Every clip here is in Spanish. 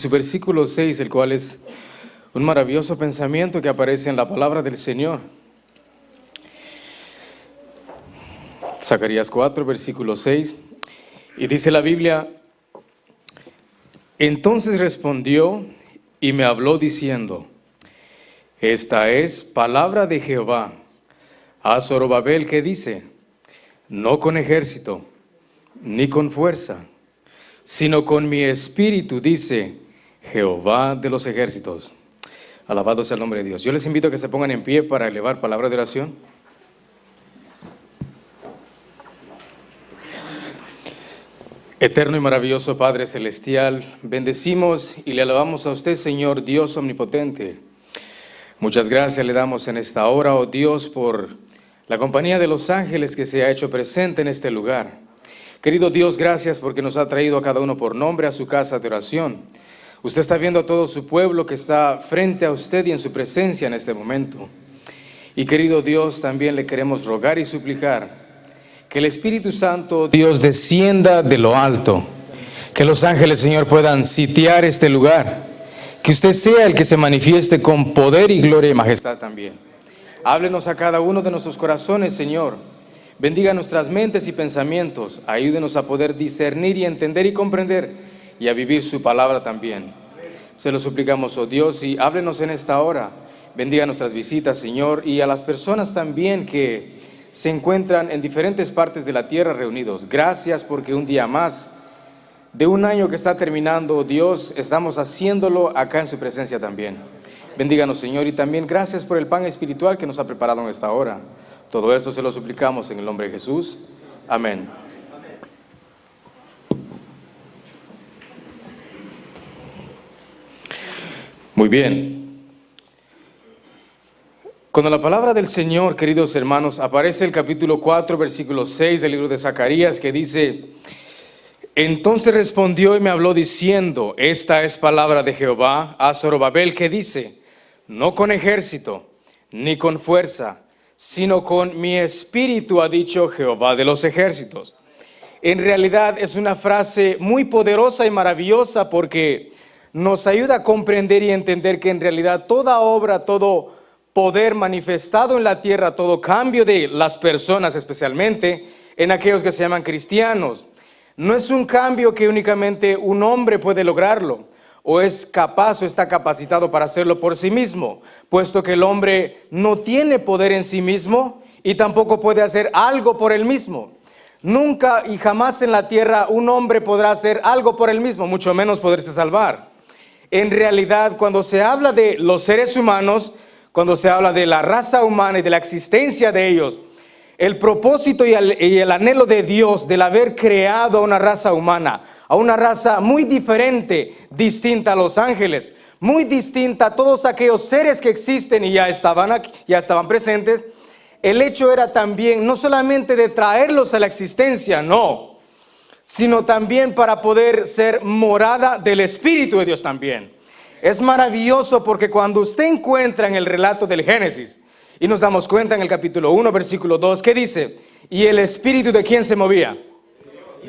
su versículo 6, el cual es un maravilloso pensamiento que aparece en la palabra del Señor. Zacarías 4, versículo 6, y dice la Biblia: entonces respondió y me habló diciendo: esta es palabra de Jehová a Zorobabel, que dice: no con ejército ni con fuerza, sino con mi espíritu, dice Jehová de los ejércitos. Alabado sea el nombre de Dios. Yo les invito a que se pongan en pie para elevar palabra de oración. Eterno y maravilloso Padre Celestial, bendecimos y le alabamos a usted, Señor Dios omnipotente. Muchas gracias le damos en esta hora, oh Dios, por la compañía de los ángeles que se ha hecho presente en este lugar. Querido Dios, gracias porque nos ha traído a cada uno por nombre a su casa de oración. Usted está viendo a todo su pueblo que está frente a usted y en su presencia en este momento. Y querido Dios, también le queremos rogar y suplicar que el Espíritu Santo, Dios, descienda de lo alto. Que los ángeles, Señor, puedan sitiar este lugar. Que usted sea el que se manifieste con poder y gloria y majestad también. Háblenos a cada uno de nuestros corazones, Señor. Bendiga nuestras mentes y pensamientos. Ayúdenos a poder discernir y entender y comprender y a vivir su palabra también. Se lo suplicamos, oh Dios, y háblenos en esta hora. Bendiga nuestras visitas, Señor, y a las personas también que se encuentran en diferentes partes de la tierra reunidos. Gracias porque un día más de un año que está terminando, Dios, estamos haciéndolo acá en su presencia también. Bendíganos, Señor, y también gracias por el pan espiritual que nos ha preparado en esta hora. Todo esto se lo suplicamos en el nombre de Jesús. Amén. Muy bien. Cuando la palabra del Señor, queridos hermanos, aparece el capítulo 4, versículo 6 del libro de Zacarías, que dice: entonces respondió y me habló diciendo: esta es palabra de Jehová a Zorobabel, que dice: no con ejército ni con fuerza, sino con mi espíritu, ha dicho Jehová de los ejércitos. En realidad es una frase muy poderosa y maravillosa porque nos ayuda a comprender y entender que en realidad toda obra, todo poder manifestado en la tierra, todo cambio de las personas, especialmente en aquellos que se llaman cristianos, no es un cambio que únicamente un hombre puede lograrlo, o es capaz o está capacitado para hacerlo por sí mismo, puesto que el hombre no tiene poder en sí mismo y tampoco puede hacer algo por él mismo. Nunca y jamás en la tierra un hombre podrá hacer algo por él mismo, mucho menos poderse salvar. En realidad, cuando se habla de los seres humanos, cuando se habla de la raza humana y de la existencia de ellos, el propósito y el anhelo de Dios del haber creado a una raza humana, a una raza muy diferente, distinta a los ángeles, muy distinta a todos aquellos seres que existen y ya estaban presentes, el hecho era también no solamente de traerlos a la existencia, no, sino también para poder ser morada del Espíritu de Dios también. Es maravilloso porque cuando usted encuentra en el relato del Génesis, y nos damos cuenta en el capítulo 1, versículo 2, ¿qué dice? ¿Y el espíritu de quién se movía?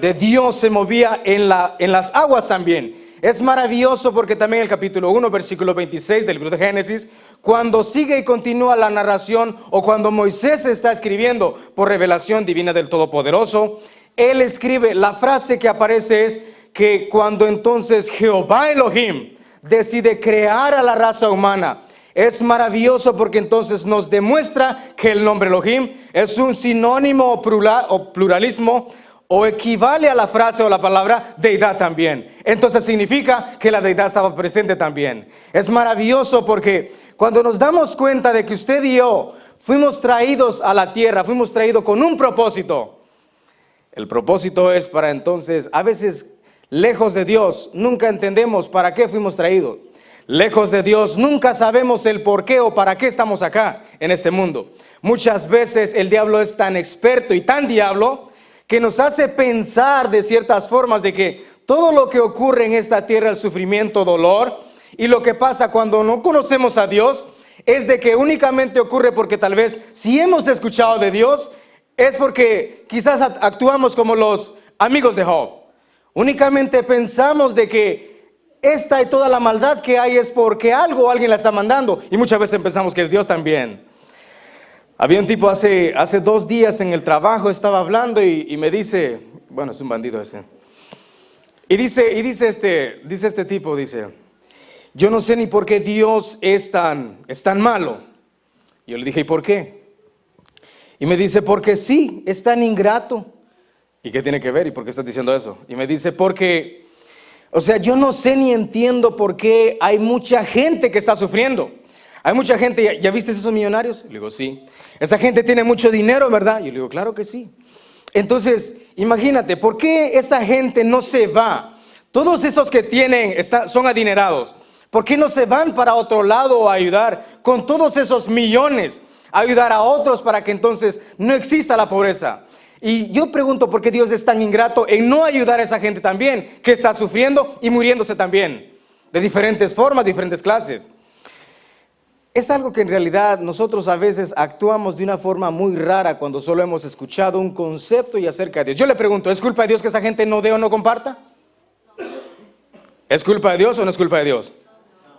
De Dios se movía en las aguas también. Es maravilloso porque también el capítulo 1, versículo 26 del libro de Génesis, cuando sigue y continúa la narración, o cuando Moisés está escribiendo por revelación divina del Todopoderoso, él escribe, la frase que aparece es que cuando entonces Jehová Elohim decide crear a la raza humana, es maravilloso porque entonces nos demuestra que el nombre Elohim es un sinónimo o pluralismo, o equivale a la frase o la palabra deidad también. Entonces significa que la deidad estaba presente también. Es maravilloso porque cuando nos damos cuenta de que usted y yo fuimos traídos a la tierra, fuimos traídos con un propósito. El propósito es para entonces, a veces lejos de Dios, nunca entendemos para qué fuimos traídos. Lejos de Dios, nunca sabemos el por qué o para qué estamos acá en este mundo. Muchas veces el diablo es tan experto y tan diablo que nos hace pensar de ciertas formas de que todo lo que ocurre en esta tierra, el sufrimiento, dolor, y lo que pasa cuando no conocemos a Dios, es de que únicamente ocurre porque tal vez si hemos escuchado de Dios, es porque quizás actuamos como los amigos de Job. Únicamente pensamos de que esta y toda la maldad que hay es porque algo o alguien la está mandando. Y muchas veces pensamos que es Dios también. Había un tipo hace 2 días en el trabajo, estaba hablando y me dice, bueno, es un bandido ese. Y dice este tipo, dice, yo no sé ni por qué Dios es tan malo. Yo le dije, ¿y por qué? Y me dice, porque sí, es tan ingrato. ¿Y qué tiene que ver? ¿Y por qué estás diciendo eso? Y me dice, porque, o sea, yo no sé ni entiendo por qué hay mucha gente que está sufriendo. Hay mucha gente, ¿ya viste esos millonarios? Le digo, sí. Esa gente tiene mucho dinero, ¿verdad? Yo le digo, claro que sí. Entonces, imagínate, ¿por qué esa gente no se va? Todos esos que son adinerados. ¿Por qué no se van para otro lado a ayudar con todos esos millones? A ayudar a otros para que entonces no exista la pobreza. Y yo pregunto, ¿por qué Dios es tan ingrato en no ayudar a esa gente también, que está sufriendo y muriéndose también? De diferentes formas, diferentes clases. Es algo que en realidad nosotros a veces actuamos de una forma muy rara cuando solo hemos escuchado un concepto y acerca de Dios. Yo le pregunto, ¿es culpa de Dios que esa gente no dé o no comparta? ¿Es culpa de Dios o no es culpa de Dios?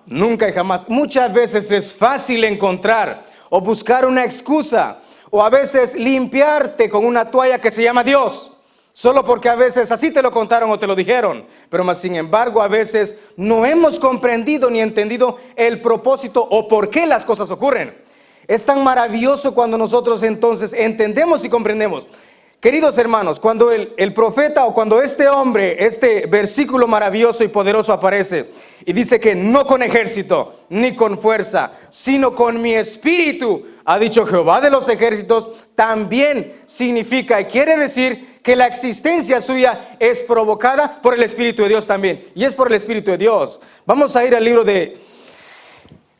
Nunca y jamás. Muchas veces es fácil encontrar o buscar una excusa o a veces limpiarte con una toalla que se llama Dios. Solo porque a veces así te lo contaron o te lo dijeron. Pero más sin embargo a veces no hemos comprendido ni entendido el propósito o por qué las cosas ocurren. Es tan maravilloso cuando nosotros entonces entendemos y comprendemos. Queridos hermanos, cuando el profeta o cuando este hombre, este versículo maravilloso y poderoso aparece y dice que no con ejército ni con fuerza, sino con mi espíritu, ha dicho Jehová de los ejércitos, también significa y quiere decir que la existencia suya es provocada por el Espíritu de Dios también. Y es por el Espíritu de Dios. Vamos a ir al libro de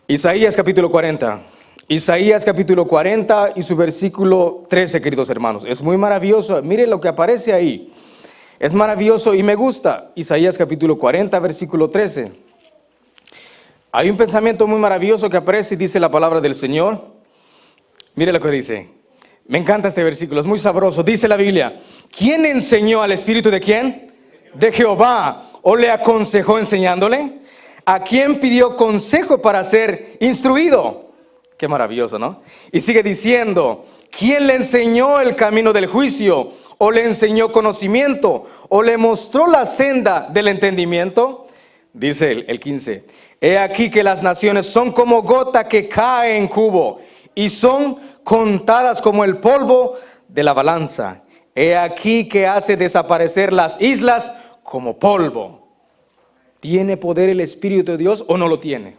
Isaías capítulo 40. Isaías capítulo 40 y su versículo 13, queridos hermanos. Es muy maravilloso. Miren lo que aparece ahí. Es maravilloso y me gusta. Isaías capítulo 40, versículo 13. Hay un pensamiento muy maravilloso que aparece y dice la palabra del Señor. Mire lo que dice. Me encanta este versículo, es muy sabroso. Dice la Biblia, ¿quién enseñó al Espíritu de quién? De Jehová. ¿O le aconsejó enseñándole? ¿A quién pidió consejo para ser instruido? Qué maravilloso, ¿no? Y sigue diciendo, ¿quién le enseñó el camino del juicio? ¿O le enseñó conocimiento? ¿O le mostró la senda del entendimiento? Dice el 15, he aquí que las naciones son como gota que cae en cubo y son contadas como el polvo de la balanza. He aquí que hace desaparecer las islas como polvo. ¿Tiene poder el Espíritu de Dios o no lo tiene?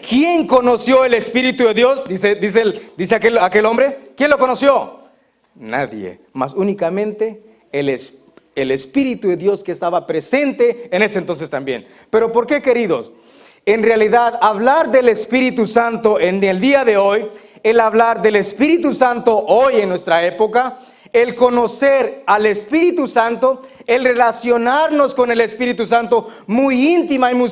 ¿Quién conoció el Espíritu de Dios? Dice aquel hombre. ¿Quién lo conoció? Nadie, más únicamente el Espíritu de Dios que estaba presente en ese entonces también. ¿Pero por qué, queridos? En realidad, hablar del Espíritu Santo en el día de hoy, el hablar del Espíritu Santo hoy en nuestra época, el conocer al Espíritu Santo, el relacionarnos con el Espíritu Santo muy íntima y muy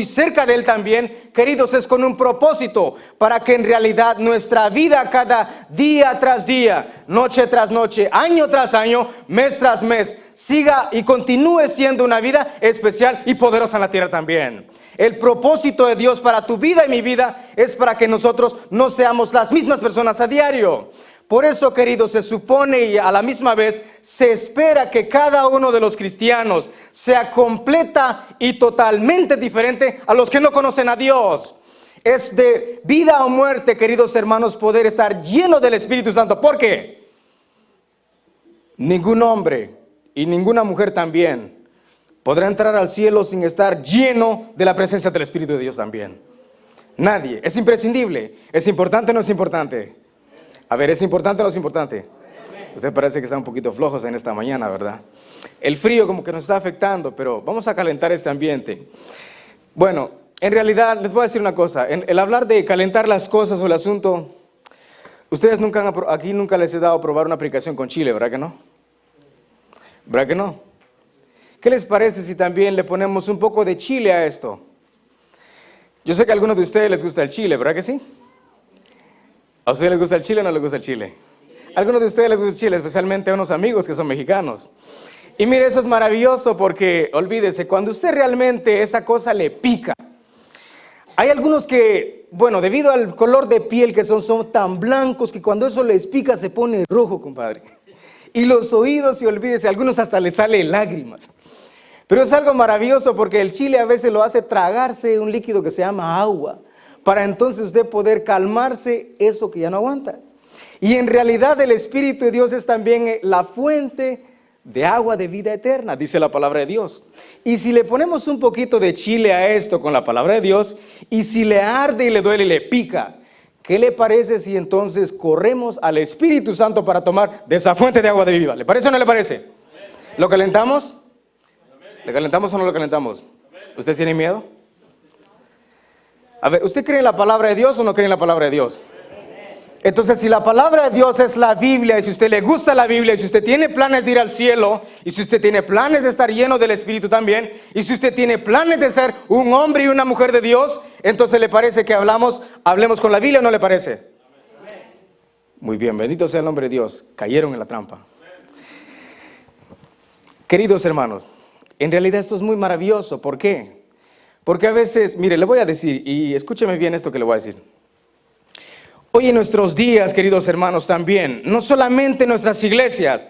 cerca de Él también, queridos, es con un propósito, para que en realidad nuestra vida cada día tras día, noche tras noche, año tras año, mes tras mes, siga y continúe siendo una vida especial y poderosa en la tierra también. El propósito de Dios para tu vida y mi vida es para que nosotros no seamos las mismas personas a diario. Por eso, queridos, se supone y a la misma vez se espera que cada uno de los cristianos sea completa y totalmente diferente a los que no conocen a Dios. Es de vida o muerte, queridos hermanos, poder estar lleno del Espíritu Santo. ¿Por qué? Ningún hombre y ninguna mujer también podrá entrar al cielo sin estar lleno de la presencia del Espíritu de Dios también. Nadie. Es imprescindible. ¿Es importante o no es importante? A ver, ¿es importante o no es importante? Usted parece que está un poquito flojos en esta mañana, ¿verdad? El frío como que nos está afectando, pero vamos a calentar este ambiente. Bueno, en realidad les voy a decir una cosa. El hablar de calentar las cosas o el asunto, ustedes aquí nunca les he dado a probar una aplicación con chile, ¿verdad que no? ¿Verdad que no? ¿Qué les parece si también le ponemos un poco de chile a esto? Yo sé que a algunos de ustedes les gusta el chile, ¿verdad que sí? ¿A ustedes les gusta el chile o no les gusta el chile? A algunos de ustedes les gusta el chile, especialmente a unos amigos que son mexicanos. Y mire, eso es maravilloso porque, olvídese, cuando usted realmente esa cosa le pica, hay algunos que, bueno, debido al color de piel que son tan blancos que cuando eso les pica se pone rojo, compadre. Y los oídos, y olvídese, a algunos hasta les salen lágrimas. Pero es algo maravilloso porque el chile a veces lo hace tragarse un líquido que se llama agua, para entonces usted poder calmarse eso que ya no aguanta. Y en realidad el Espíritu de Dios es también la fuente de agua de vida eterna, dice la palabra de Dios. Y si le ponemos un poquito de chile a esto con la palabra de Dios, y si le arde y le duele y le pica, ¿qué le parece si entonces corremos al Espíritu Santo para tomar de esa fuente de agua de vida? ¿Le parece o no le parece? ¿Lo calentamos? ¿Le calentamos o no lo calentamos? ¿Usted tiene miedo? A ver, ¿usted cree en la palabra de Dios o no cree en la palabra de Dios? Entonces, si la palabra de Dios es la Biblia, y si a usted le gusta la Biblia, y si usted tiene planes de ir al cielo, y si usted tiene planes de estar lleno del Espíritu también, y si usted tiene planes de ser un hombre y una mujer de Dios, entonces ¿le parece que hablemos con la Biblia o no le parece? Muy bien, bendito sea el nombre de Dios. Cayeron en la trampa. Queridos hermanos, en realidad esto es muy maravilloso. ¿Por qué? Porque a veces, mire, le voy a decir, y escúcheme bien esto que le voy a decir. Hoy en nuestros días, queridos hermanos, también, no solamente en nuestras iglesias,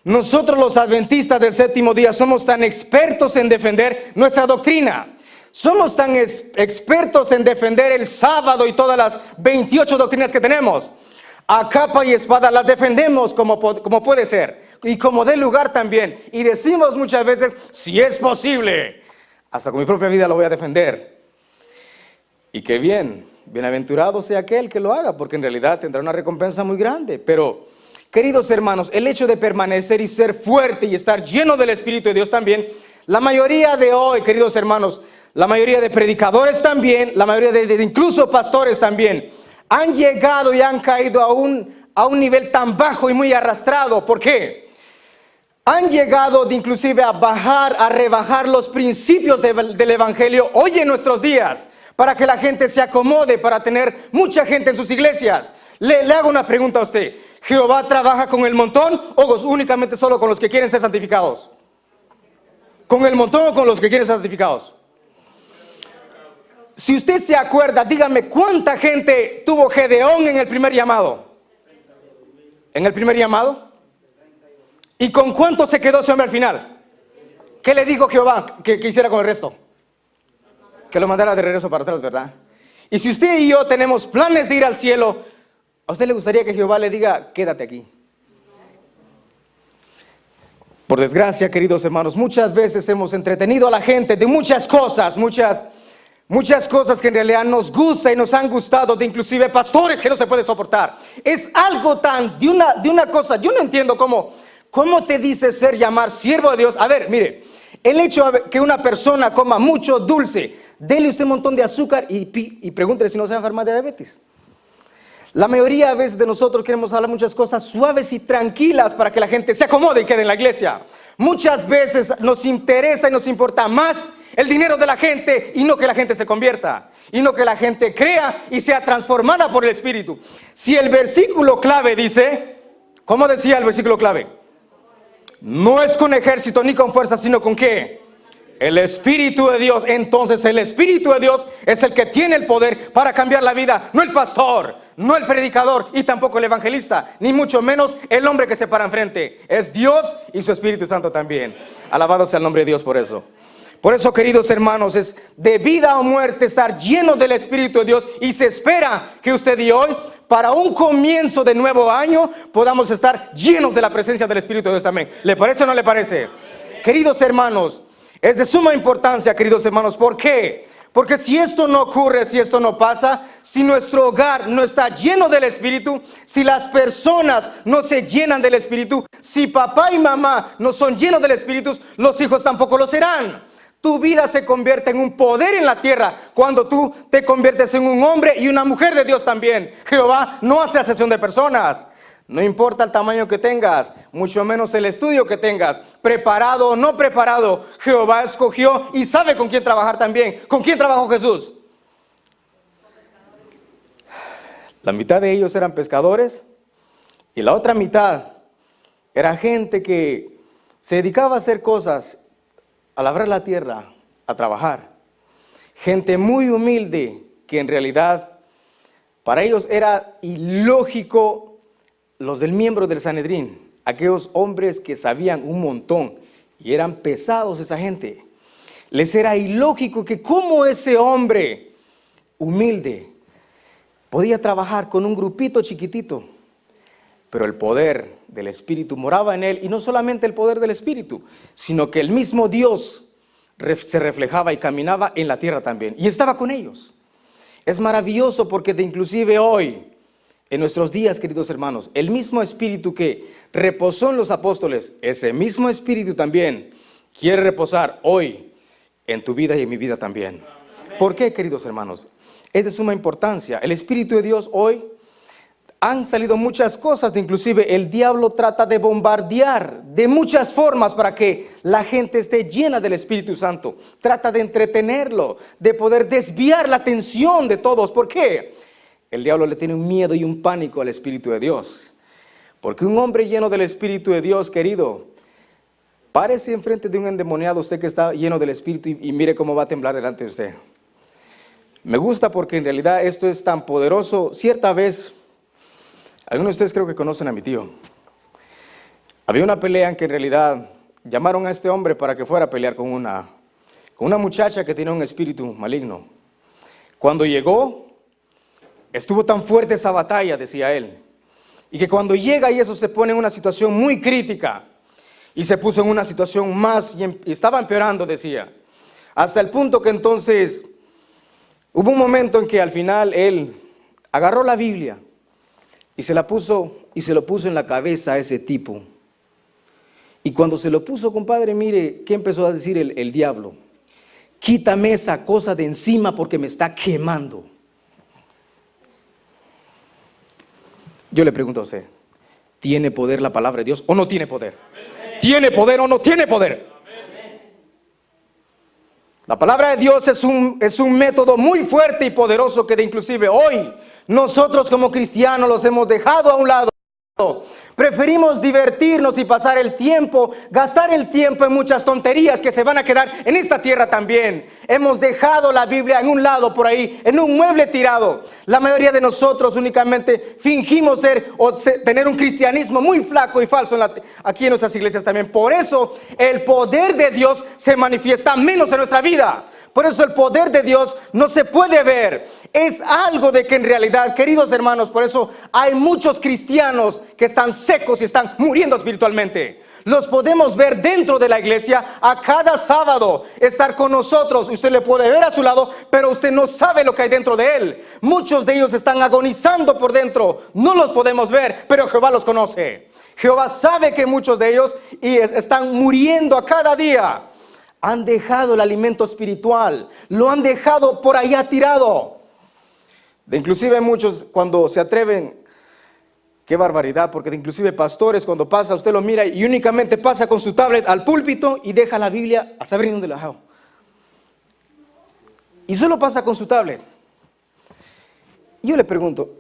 nosotros los adventistas del séptimo día somos tan expertos en defender nuestra doctrina. Somos tan expertos en defender el sábado y todas las 28 doctrinas que tenemos. A capa y espada las defendemos como puede ser y como dé lugar también. Y decimos muchas veces, si es posible, hasta con mi propia vida lo voy a defender. Y qué bien, bienaventurado sea aquel que lo haga, porque en realidad tendrá una recompensa muy grande. Pero, queridos hermanos, el hecho de permanecer y ser fuerte y estar lleno del Espíritu de Dios también, la mayoría de hoy, queridos hermanos, la mayoría de predicadores también, la mayoría de incluso pastores también, han llegado y han caído a un nivel tan bajo y muy arrastrado. ¿Por qué? Han llegado inclusive a rebajar los principios del Evangelio hoy en nuestros días, para que la gente se acomode, para tener mucha gente en sus iglesias. Le hago una pregunta a usted. ¿Jehová trabaja con el montón o únicamente solo con los que quieren ser santificados? ¿Con el montón o con los que quieren ser santificados? Si usted se acuerda, dígame, ¿cuánta gente tuvo Gedeón en el primer llamado? ¿En el primer llamado? ¿Y con cuánto se quedó ese hombre al final? ¿Qué le dijo Jehová que hiciera con el resto? Que lo mandara de regreso para atrás, ¿verdad? Y si usted y yo tenemos planes de ir al cielo, ¿a usted le gustaría que Jehová le diga, quédate aquí? Por desgracia, queridos hermanos, muchas veces hemos entretenido a la gente de muchas cosas que en realidad nos gusta y nos han gustado, de inclusive pastores que no se puede soportar. Es algo tan de una cosa, yo no entiendo cómo te dice llamar siervo de Dios. A ver, mire, el hecho de que una persona coma mucho dulce, dele usted un montón de azúcar y pregúntele si no se va a enfermar de diabetes. La mayoría a veces de nosotros queremos hablar muchas cosas suaves y tranquilas para que la gente se acomode y quede en la iglesia. Muchas veces nos interesa y nos importa más el dinero de la gente y no que la gente se convierta, y no que la gente crea y sea transformada por el Espíritu. Si el versículo clave dice, ¿cómo decía el versículo clave? No es con ejército ni con fuerza, sino con ¿qué? El Espíritu de Dios. Entonces el Espíritu de Dios es el que tiene el poder para cambiar la vida, no el pastor, no el predicador y tampoco el evangelista, ni mucho menos el hombre que se para enfrente. Es Dios y su Espíritu Santo también. Alabado sea el nombre de Dios por eso. Por eso, queridos hermanos, es de vida o muerte estar lleno del Espíritu de Dios, y se espera que usted y hoy, para un comienzo de nuevo año, podamos estar llenos de la presencia del Espíritu de Dios también. ¿Le parece o no le parece? Queridos hermanos, es de suma importancia, queridos hermanos. ¿Por qué? Porque si esto no ocurre, si esto no pasa, si nuestro hogar no está lleno del Espíritu, si las personas no se llenan del Espíritu, si papá y mamá no son llenos del Espíritu, los hijos tampoco lo serán. Tu vida se convierte en un poder en la tierra cuando tú te conviertes en un hombre y una mujer de Dios también. Jehová no hace acepción de personas. No importa el tamaño que tengas, mucho menos el estudio que tengas, preparado o no preparado, Jehová escogió y sabe con quién trabajar también. ¿Con quién trabajó Jesús? La mitad de ellos eran pescadores y la otra mitad era gente que se dedicaba a hacer cosas, a labrar la tierra, a trabajar. Gente muy humilde que en realidad para ellos era ilógico los del miembro del Sanedrín, aquellos hombres que sabían un montón y eran pesados esa gente. Les era ilógico que cómo ese hombre humilde podía trabajar con un grupito chiquitito, pero el poder del Espíritu moraba en él, y no solamente el poder del Espíritu, sino que el mismo Dios se reflejaba y caminaba en la tierra también, y estaba con ellos. Es maravilloso porque inclusive hoy, en nuestros días, queridos hermanos, el mismo Espíritu que reposó en los apóstoles, ese mismo Espíritu también quiere reposar hoy en tu vida y en mi vida también. ¿Por qué, queridos hermanos? Es de suma importancia. El Espíritu de Dios hoy, han salido muchas cosas, inclusive el diablo trata de bombardear de muchas formas para que la gente esté llena del Espíritu Santo. Trata de entretenerlo, de poder desviar la atención de todos. ¿Por qué? El diablo le tiene un miedo y un pánico al Espíritu de Dios. Porque un hombre lleno del Espíritu de Dios, querido, párese enfrente de un endemoniado, usted que está lleno del Espíritu, y mire cómo va a temblar delante de usted. Me gusta porque en realidad esto es tan poderoso. Cierta vez, algunos de ustedes creo que conocen a mi tío. Había una pelea en que en realidad llamaron a este hombre para que fuera a pelear con una muchacha que tenía un espíritu maligno. Cuando llegó, estuvo tan fuerte esa batalla, decía él, y que cuando llega y eso se pone en una situación muy crítica, y se puso en una situación más, y estaba empeorando, decía, hasta el punto que entonces hubo un momento en que al final él agarró la Biblia y se lo puso en la cabeza a ese tipo. Y cuando se lo puso, compadre, mire, ¿qué empezó a decir el diablo? Quítame esa cosa de encima porque me está quemando. Yo le pregunto a usted, ¿tiene poder la palabra de Dios o no tiene poder? Amén. ¿Tiene poder o no tiene poder? Amén. La palabra de Dios es un método muy fuerte y poderoso que inclusive hoy nosotros como cristianos los hemos dejado a un lado. Preferimos divertirnos y pasar el tiempo, gastar el tiempo en muchas tonterías que se van a quedar en esta tierra también. Hemos dejado la Biblia en un lado por ahí, en un mueble tirado. La mayoría de nosotros únicamente fingimos tener un cristianismo muy flaco y falso aquí en nuestras iglesias también. Por eso el poder de Dios se manifiesta menos en nuestra vida. Por eso el poder de Dios no se puede ver. Es algo de que en realidad, queridos hermanos, por eso hay muchos cristianos que están secos y están muriendo espiritualmente. Los podemos ver dentro de la iglesia a cada sábado, estar con nosotros. Usted le puede ver a su lado, pero usted no sabe lo que hay dentro de él. Muchos de ellos están agonizando por dentro. No los podemos ver, pero Jehová los conoce. Jehová sabe que muchos de ellos están muriendo a cada día. Han dejado el alimento espiritual, lo han dejado por allá tirado. Inclusive muchos cuando se atreven, qué barbaridad, porque inclusive pastores cuando pasa, usted lo mira y únicamente pasa con su tablet al púlpito y deja la Biblia a saber dónde la dejó. Y solo pasa con su tablet. Y yo le pregunto,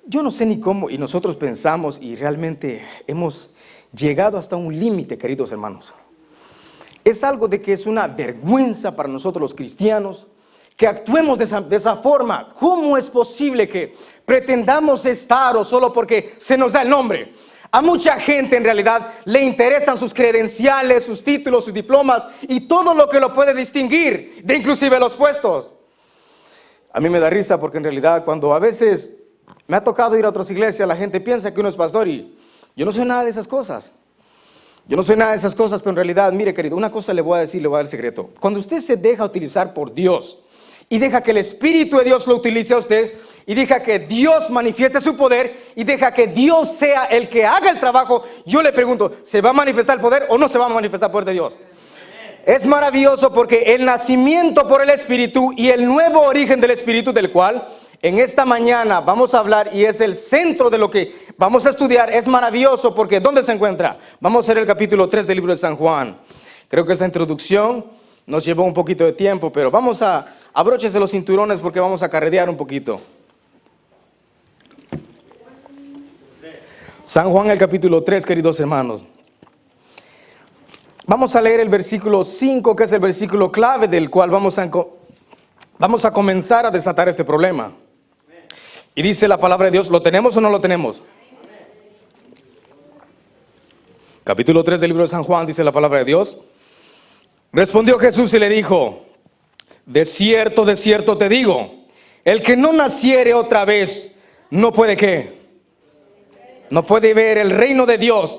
yo no sé ni cómo, y nosotros pensamos y realmente hemos llegado hasta un límite, queridos hermanos. Es algo de que es una vergüenza para nosotros los cristianos que actuemos de esa forma. ¿Cómo es posible que pretendamos estar o solo porque se nos da el nombre? A mucha gente en realidad le interesan sus credenciales, sus títulos, sus diplomas y todo lo que lo puede distinguir de inclusive los puestos. A mí me da risa porque en realidad cuando a veces me ha tocado ir a otras iglesias, la gente piensa que uno es pastor y yo no soy nada de esas cosas. Yo no soy nada de esas cosas, pero en realidad, mire querido, una cosa le voy a decir, le voy a dar el secreto. Cuando usted se deja utilizar por Dios y deja que el Espíritu de Dios lo utilice a usted y deja que Dios manifieste su poder y deja que Dios sea el que haga el trabajo, yo le pregunto, ¿se va a manifestar el poder o no se va a manifestar el poder de Dios? Es maravilloso porque el nacimiento por el Espíritu y el nuevo origen del Espíritu, del cual en esta mañana vamos a hablar y es el centro de lo que vamos a estudiar, es maravilloso porque ¿dónde se encuentra? Vamos a ver el capítulo 3 del libro de San Juan. Creo que esta introducción nos llevó un poquito de tiempo, pero vamos a abróchese los cinturones porque vamos a carretear un poquito. San Juan, el capítulo 3, queridos hermanos. Vamos a leer el versículo 5, que es el versículo clave del cual vamos a comenzar a desatar este problema. Y dice la palabra de Dios, ¿lo tenemos o no lo tenemos? Capítulo 3 del libro de San Juan, dice la palabra de Dios. Respondió Jesús y le dijo, de cierto te digo, el que no naciere otra vez, no puede ¿qué? No puede ver el reino de Dios.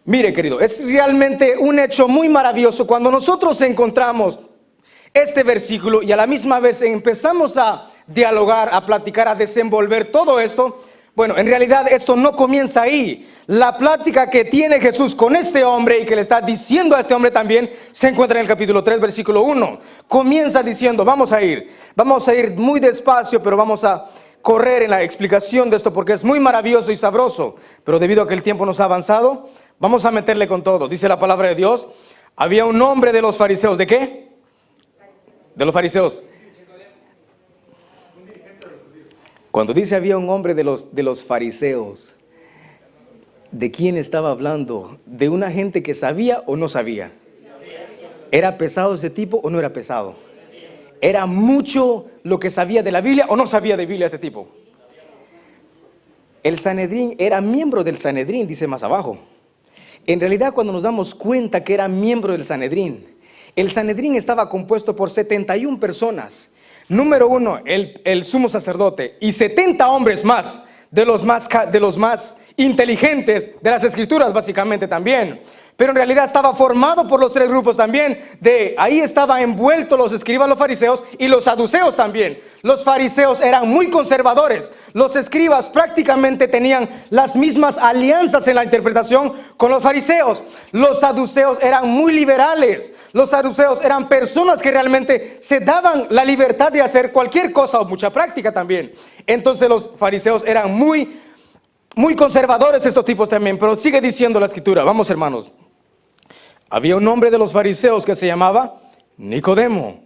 Mire, querido, es realmente un hecho muy maravilloso cuando nosotros encontramos este versículo y a la misma vez empezamos a dialogar, a platicar, a desenvolver todo esto. Bueno, en realidad esto no comienza ahí. La plática que tiene Jesús con este hombre y que le está diciendo a este hombre también se encuentra en el capítulo 3, versículo 1. Comienza diciendo, vamos a ir muy despacio, pero vamos a correr en la explicación de esto porque es muy maravilloso y sabroso. Pero debido a que el tiempo nos ha avanzado, vamos a meterle con todo. Dice la palabra de Dios, había un hombre de los fariseos. ¿De qué? De los fariseos. Cuando dice había un hombre de los fariseos, ¿de quién estaba hablando? ¿De una gente que sabía o no sabía? ¿Era pesado ese tipo o no era pesado? ¿Era mucho lo que sabía de la Biblia o no sabía de Biblia este tipo? El Sanedrín era miembro del Sanedrín, dice más abajo. En realidad, cuando nos damos cuenta que era miembro del Sanedrín, el Sanedrín estaba compuesto por 71 personas. Número 1, el sumo sacerdote y 70 hombres más, de los más inteligentes de las escrituras básicamente también. Pero en realidad estaba formado por los tres grupos también. Ahí estaban envueltos los escribas, los fariseos y los saduceos también. Los fariseos eran muy conservadores. Los escribas prácticamente tenían las mismas alianzas en la interpretación con los fariseos. Los saduceos eran muy liberales. Los saduceos eran personas que realmente se daban la libertad de hacer cualquier cosa o mucha práctica también. Entonces los fariseos eran muy conservadores estos tipos también. Pero sigue diciendo la escritura. Vamos, hermanos. Había un hombre de los fariseos que se llamaba Nicodemo,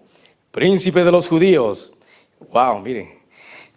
príncipe de los judíos. Wow, mire,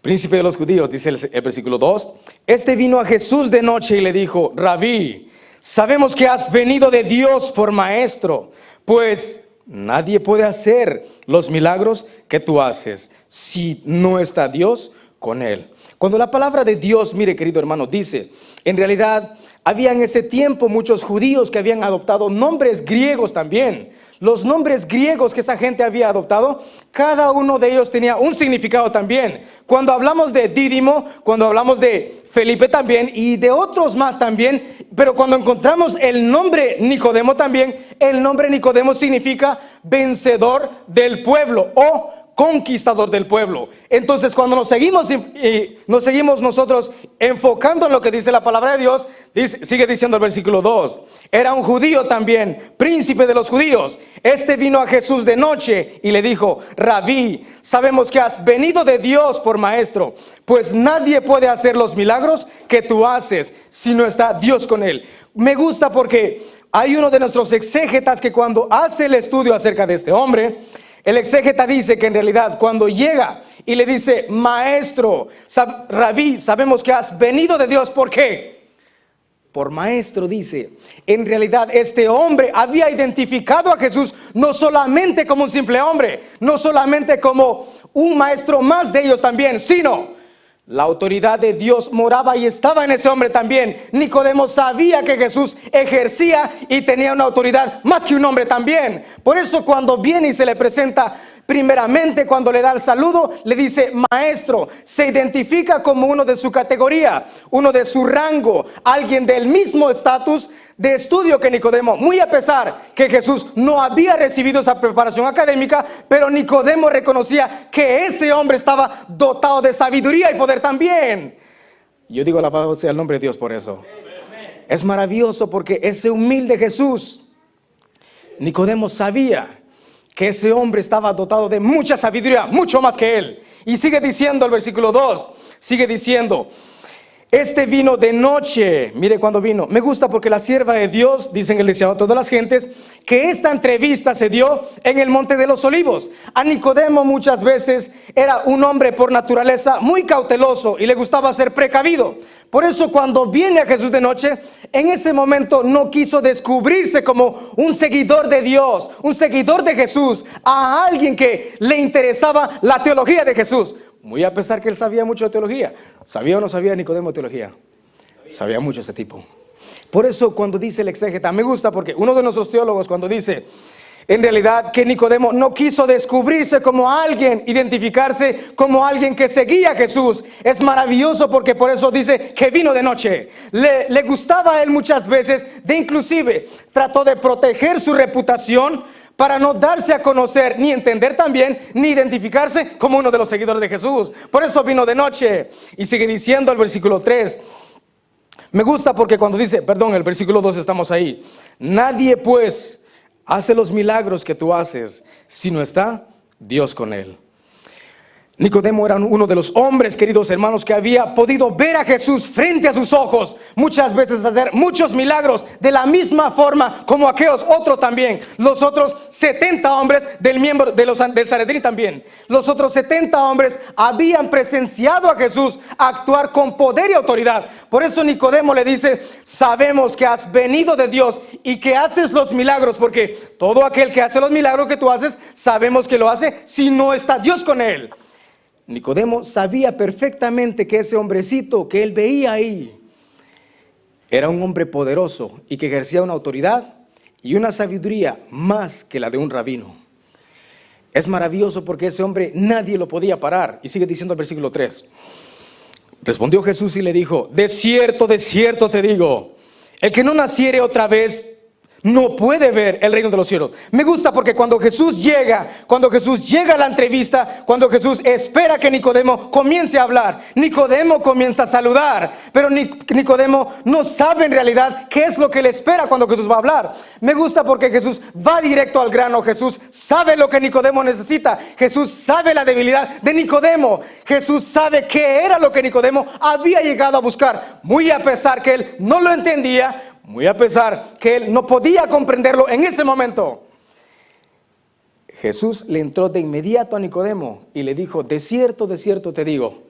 príncipe de los judíos, dice el versículo 2. Este vino a Jesús de noche y le dijo, Rabí, sabemos que has venido de Dios por maestro, pues nadie puede hacer los milagros que tú haces si no está Dios con él. Cuando la palabra de Dios, mire querido hermano, dice, en realidad había en ese tiempo muchos judíos que habían adoptado nombres griegos también. Los nombres griegos que esa gente había adoptado, cada uno de ellos tenía un significado también. Cuando hablamos de Dídimo, cuando hablamos de Felipe también y de otros más también, pero cuando encontramos el nombre Nicodemo también, el nombre Nicodemo significa vencedor del pueblo o conquistador del pueblo. Entonces cuando nos seguimos nosotros enfocando en lo que dice la palabra de Dios, sigue diciendo el versículo 2, era un judío también, príncipe de los judíos. Este vino a Jesús de noche y le dijo, Rabí, sabemos que has venido de Dios por maestro, pues nadie puede hacer los milagros que tú haces si no está Dios con él. Me gusta porque hay uno de nuestros exégetas que cuando hace el estudio acerca de este hombre, el exégeta dice que en realidad cuando llega y le dice, maestro, Rabí, sabemos que has venido de Dios, ¿por qué? Por maestro, dice. En realidad este hombre había identificado a Jesús no solamente como un simple hombre, no solamente como un maestro más de ellos también, sino la autoridad de Dios moraba y estaba en ese hombre también. Nicodemo sabía que Jesús ejercía y tenía una autoridad más que un hombre también. Por eso cuando viene y se le presenta, primeramente cuando le da el saludo, le dice maestro. Se identifica como uno de su categoría, uno de su rango, alguien del mismo estatus de estudio que Nicodemo. Muy a pesar que Jesús no había recibido esa preparación académica, pero Nicodemo reconocía que ese hombre estaba dotado de sabiduría y poder también. Yo digo alabado sea el nombre de Dios por eso. Es maravilloso porque ese humilde Jesús, Nicodemo sabía que ese hombre estaba dotado de mucha sabiduría, mucho más que él. Y sigue diciendo el versículo 2, sigue diciendo, Este vino de noche. Mire cuando vino. Me gusta porque la sierva de Dios, dicen el deseado de todas las gentes, que esta entrevista se dio en el Monte de los Olivos. A Nicodemo muchas veces era un hombre por naturaleza muy cauteloso y le gustaba ser precavido. Por eso cuando viene a Jesús de noche, en ese momento no quiso descubrirse como un seguidor de Dios, un seguidor de Jesús, a alguien que le interesaba la teología de Jesús. Muy a pesar que él sabía mucho de teología. ¿Sabía o no sabía Nicodemo de teología? Sabía mucho ese tipo. Por eso cuando dice el exégeta, me gusta porque uno de nuestros teólogos cuando dice, en realidad que Nicodemo no quiso descubrirse como alguien, identificarse como alguien que seguía a Jesús. Es maravilloso porque por eso dice que vino de noche. Le gustaba a él muchas veces, de inclusive trató de proteger su reputación para no darse a conocer, ni entender también, ni identificarse como uno de los seguidores de Jesús. Por eso vino de noche. Y sigue diciendo el versículo 3. Me gusta porque cuando dice, el versículo 2 estamos ahí. Nadie pues hace los milagros que tú haces si no está Dios con él. Nicodemo era uno de los hombres, queridos hermanos, que había podido ver a Jesús frente a sus ojos, muchas veces hacer muchos milagros, de la misma forma como aquellos otros también, los otros 70 hombres del Sanedrín también. Los otros 70 hombres habían presenciado a Jesús actuar con poder y autoridad. Por eso Nicodemo le dice, sabemos que has venido de Dios y que haces los milagros, porque todo aquel que hace los milagros que tú haces, sabemos que lo hace si no está Dios con él. Nicodemo sabía perfectamente que ese hombrecito que él veía ahí era un hombre poderoso y que ejercía una autoridad y una sabiduría más que la de un rabino. Es maravilloso porque ese hombre nadie lo podía parar. Y sigue diciendo el versículo 3. Respondió Jesús y le dijo, de cierto te digo, el que no naciere otra vez no puede ver el reino de los cielos. Me gusta porque cuando Jesús llega a la entrevista, cuando Jesús espera que Nicodemo comience a hablar, Nicodemo comienza a saludar, pero Nicodemo no sabe en realidad qué es lo que le espera cuando Jesús va a hablar. Me gusta porque Jesús va directo al grano. Jesús sabe lo que Nicodemo necesita. Jesús sabe la debilidad de Nicodemo. Jesús sabe qué era lo que Nicodemo había llegado a buscar, muy a pesar que él no lo entendía, muy a pesar que él no podía comprenderlo en ese momento. Jesús le entró de inmediato a Nicodemo y le dijo, de cierto te digo,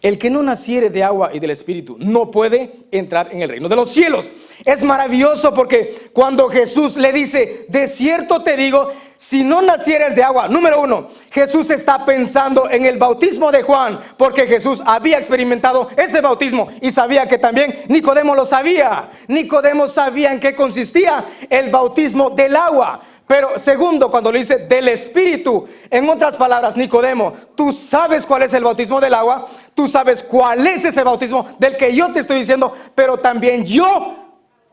el que no naciere de agua y del Espíritu no puede entrar en el reino de los cielos. Es maravilloso porque cuando Jesús le dice, de cierto te digo, si no nacieres de agua, número uno, Jesús está pensando en el bautismo de Juan, porque Jesús había experimentado ese bautismo y sabía que también Nicodemo lo sabía. Nicodemo sabía en qué consistía el bautismo del agua. Pero segundo, cuando le dice del Espíritu, en otras palabras, Nicodemo, tú sabes cuál es el bautismo del agua, tú sabes cuál es ese bautismo del que yo te estoy diciendo, pero también yo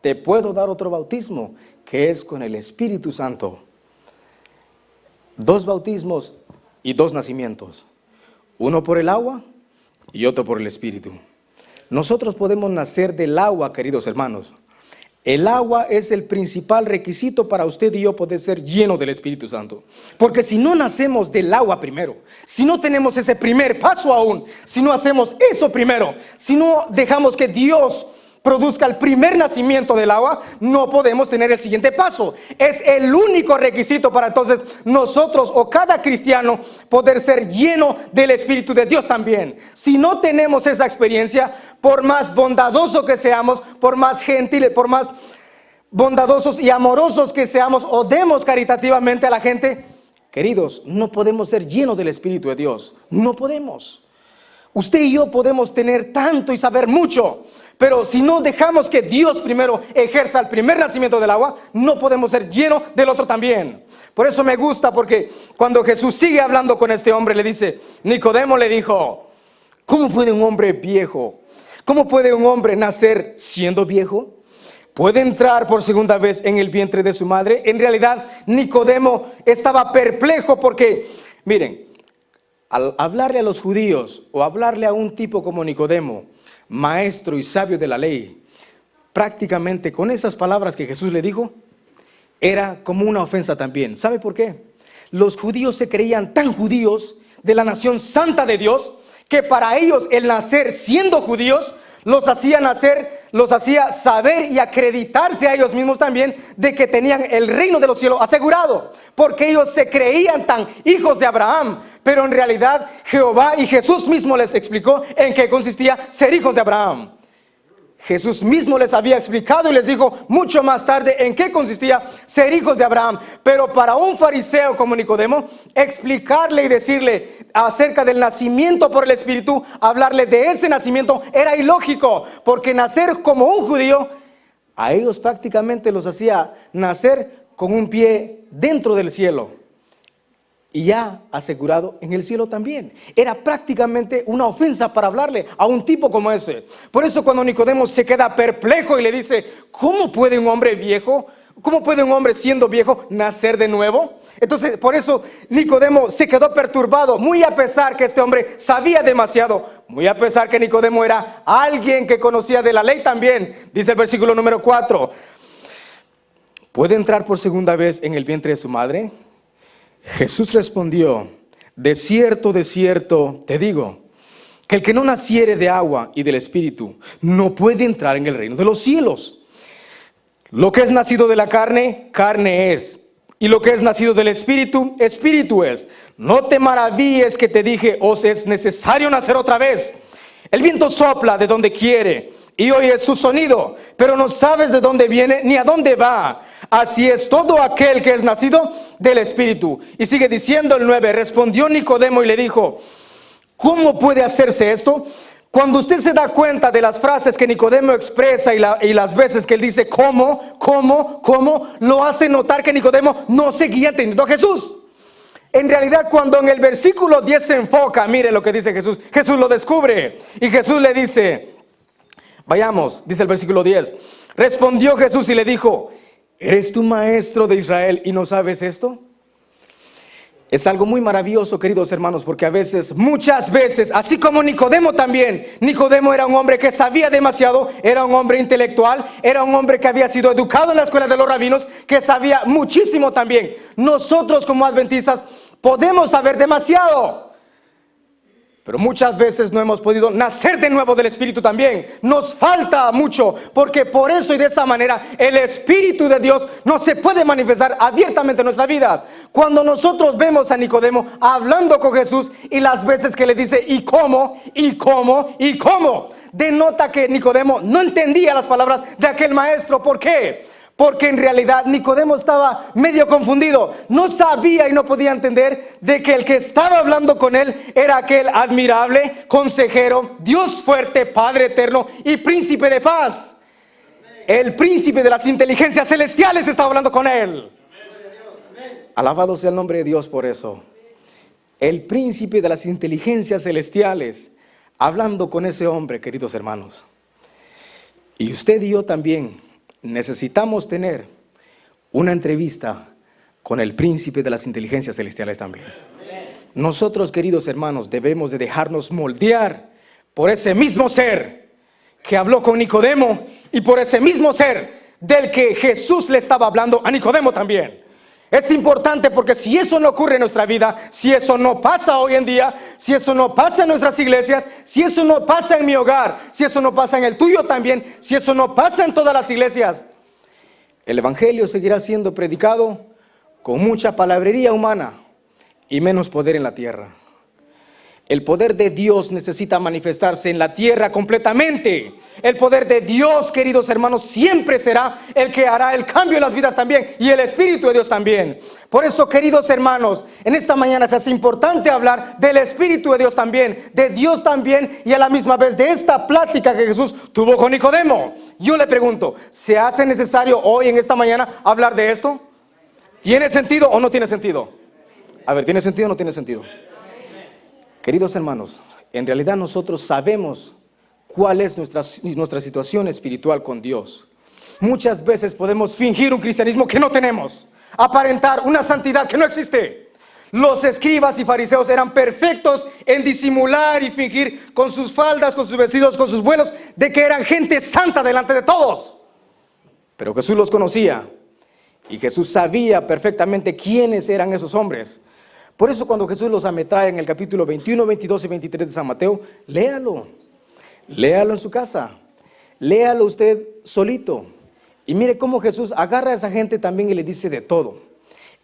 te puedo dar otro bautismo, que es con el Espíritu Santo. 2 bautismos y 2 nacimientos, uno por el agua y otro por el Espíritu. Nosotros podemos nacer del agua, queridos hermanos. El agua es el principal requisito para usted y yo poder ser llenos del Espíritu Santo. Porque si no nacemos del agua primero, si no tenemos ese primer paso aún, si no hacemos eso primero, si no dejamos que Dios produzca el primer nacimiento del agua, no podemos tener el siguiente paso. Es el único requisito para entonces nosotros o cada cristiano poder ser lleno del Espíritu de Dios también. Si no tenemos esa experiencia, por más bondadosos que seamos, por más gentiles, por más bondadosos y amorosos que seamos o demos caritativamente a la gente, queridos, no podemos ser llenos del Espíritu de Dios. No podemos. Usted y yo podemos tener tanto y saber mucho, pero si no dejamos que Dios primero ejerza el primer nacimiento del agua, no podemos ser llenos del otro también. Por eso me gusta, porque cuando Jesús sigue hablando con este hombre, le dice, Nicodemo le dijo, ¿cómo puede un hombre viejo? ¿Cómo puede un hombre nacer siendo viejo? ¿Puede entrar por segunda vez en el vientre de su madre? En realidad, Nicodemo estaba perplejo porque, miren, al hablarle a los judíos o hablarle a un tipo como Nicodemo, maestro y sabio de la ley, prácticamente con esas palabras que Jesús le dijo, era como una ofensa también. ¿Sabe por qué? Los judíos se creían tan judíos de la nación santa de Dios, que para ellos el nacer siendo judíos los hacía nacer, los hacía saber y acreditarse a ellos mismos también de que tenían el reino de los cielos asegurado, porque ellos se creían tan hijos de Abraham, pero en realidad Jehová y Jesús mismo les explicó en qué consistía ser hijos de Abraham. Jesús mismo les había explicado y les dijo mucho más tarde en qué consistía ser hijos de Abraham. Pero para un fariseo como Nicodemo, explicarle y decirle acerca del nacimiento por el Espíritu, hablarle de ese nacimiento era ilógico, porque nacer como un judío, a ellos prácticamente los hacía nacer con un pie dentro del cielo y ya asegurado en el cielo también. Era prácticamente una ofensa para hablarle a un tipo como ese. Por eso cuando Nicodemo se queda perplejo y le dice, ¿cómo puede un hombre viejo, cómo puede un hombre siendo viejo nacer de nuevo? Entonces por eso Nicodemo se quedó perturbado, muy a pesar que este hombre sabía demasiado, muy a pesar que Nicodemo era alguien que conocía de la ley también. Dice el versículo número 4, ¿puede entrar por segunda vez en el vientre de su madre? Jesús respondió, de cierto, te digo, que el que no naciere de agua y del Espíritu no puede entrar en el reino de los cielos. Lo que es nacido de la carne, carne es, y lo que es nacido del Espíritu, Espíritu es. No te maravilles que te dije, os es necesario nacer otra vez. El viento sopla de donde quiere y oyes su sonido, pero no sabes de dónde viene ni a dónde va. Así es todo aquel que es nacido del Espíritu. Y sigue diciendo el 9, respondió Nicodemo y le dijo, ¿cómo puede hacerse esto? Cuando usted se da cuenta de las frases que Nicodemo expresa y las veces que él dice ¿cómo? Lo hace notar que Nicodemo no seguía entendiendo a Jesús. En realidad, cuando en el versículo 10 se enfoca, mire lo que dice Jesús. Jesús lo descubre y Jesús le dice, vayamos, dice el versículo 10. Respondió Jesús y le dijo, ¿eres tú maestro de Israel y no sabes esto? Es algo muy maravilloso, queridos hermanos, porque a veces, muchas veces, así como Nicodemo también, Nicodemo era un hombre que sabía demasiado, era un hombre intelectual, era un hombre que había sido educado en la escuela de los rabinos, que sabía muchísimo también. Nosotros como adventistas podemos saber demasiado, pero muchas veces no hemos podido nacer de nuevo del Espíritu también. Nos falta mucho, porque por eso y de esa manera el Espíritu de Dios no se puede manifestar abiertamente en nuestra vida. Cuando nosotros vemos a Nicodemo hablando con Jesús y las veces que le dice ¿y cómo? Denota que Nicodemo no entendía las palabras de aquel maestro. ¿Por qué? Porque en realidad Nicodemo estaba medio confundido. No sabía y no podía entender de que el que estaba hablando con él era aquel admirable consejero, Dios fuerte, Padre eterno y príncipe de paz. El príncipe de las inteligencias celestiales estaba hablando con él. Alabado sea el nombre de Dios por eso. El príncipe de las inteligencias celestiales hablando con ese hombre, queridos hermanos. Y usted y yo también necesitamos tener una entrevista con el príncipe de las inteligencias celestiales también. Nosotros, queridos hermanos, debemos de dejarnos moldear por ese mismo ser que habló con Nicodemo y por ese mismo ser del que Jesús le estaba hablando a Nicodemo también. Es importante porque si eso no ocurre en nuestra vida, si eso no pasa hoy en día, si eso no pasa en nuestras iglesias, si eso no pasa en mi hogar, si eso no pasa en el tuyo también, si eso no pasa en todas las iglesias, el evangelio seguirá siendo predicado con mucha palabrería humana y menos poder en la tierra. El poder de Dios necesita manifestarse en la tierra completamente. El poder de Dios, queridos hermanos, siempre será el que hará el cambio en las vidas también, y el Espíritu de Dios también. Por eso, queridos hermanos, en esta mañana se hace importante hablar del Espíritu de Dios también, de Dios también, y a la misma vez de esta plática que Jesús tuvo con Nicodemo. Yo le pregunto, ¿se hace necesario hoy en esta mañana hablar de esto? ¿Tiene sentido o no tiene sentido? A ver, ¿tiene sentido o no tiene sentido? Queridos hermanos, en realidad nosotros sabemos cuál es nuestra situación espiritual con Dios. Muchas veces podemos fingir un cristianismo que no tenemos, aparentar una santidad que no existe. Los escribas y fariseos eran perfectos en disimular y fingir con sus faldas, con sus vestidos, con sus vuelos, de que eran gente santa delante de todos. Pero Jesús los conocía y Jesús sabía perfectamente quiénes eran esos hombres. Por eso cuando Jesús los ametralla en el capítulo 21, 22 y 23 de San Mateo, léalo en su casa. Léalo usted solito. Y mire cómo Jesús agarra a esa gente también y le dice de todo.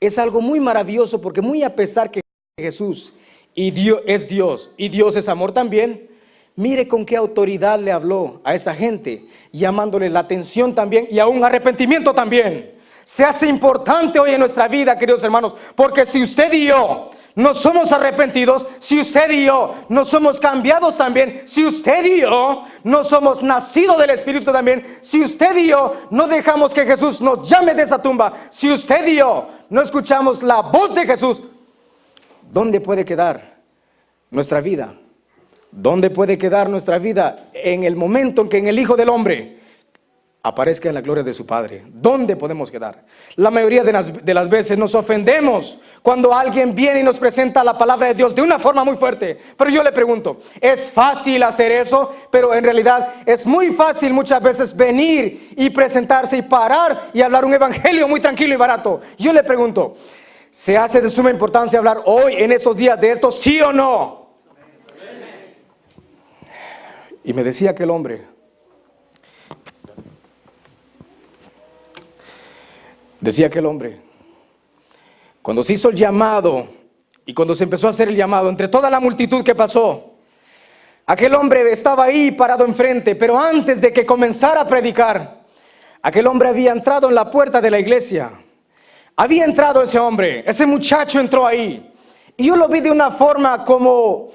Es algo muy maravilloso porque muy a pesar que Jesús y Dios es amor también, mire con qué autoridad le habló a esa gente, llamándole la atención también y a un arrepentimiento también. Se hace importante hoy en nuestra vida, queridos hermanos, porque si usted y yo no somos arrepentidos, si usted y yo no somos cambiados también, si usted y yo no somos nacidos del Espíritu también, si usted y yo no dejamos que Jesús nos llame de esa tumba, si usted y yo no escuchamos la voz de Jesús, ¿dónde puede quedar nuestra vida? ¿Dónde puede quedar nuestra vida? En el momento en que en el Hijo del Hombre aparezca en la gloria de su Padre. ¿Dónde podemos quedar? La mayoría de las veces nos ofendemos cuando alguien viene y nos presenta la palabra de Dios de una forma muy fuerte. Pero yo le pregunto, ¿es fácil hacer eso? Pero en realidad es muy fácil muchas veces venir y presentarse y parar y hablar un evangelio muy tranquilo y barato. Yo le pregunto, ¿se hace de suma importancia hablar hoy en esos días de esto, sí o no? Y me decía aquel hombre, cuando se hizo el llamado y cuando se empezó a hacer el llamado, entre toda la multitud que pasó, aquel hombre estaba ahí parado enfrente, pero antes de que comenzara a predicar, aquel hombre había entrado en la puerta de la iglesia. Había entrado ese hombre, ese muchacho entró ahí. Y yo lo vi de una forma como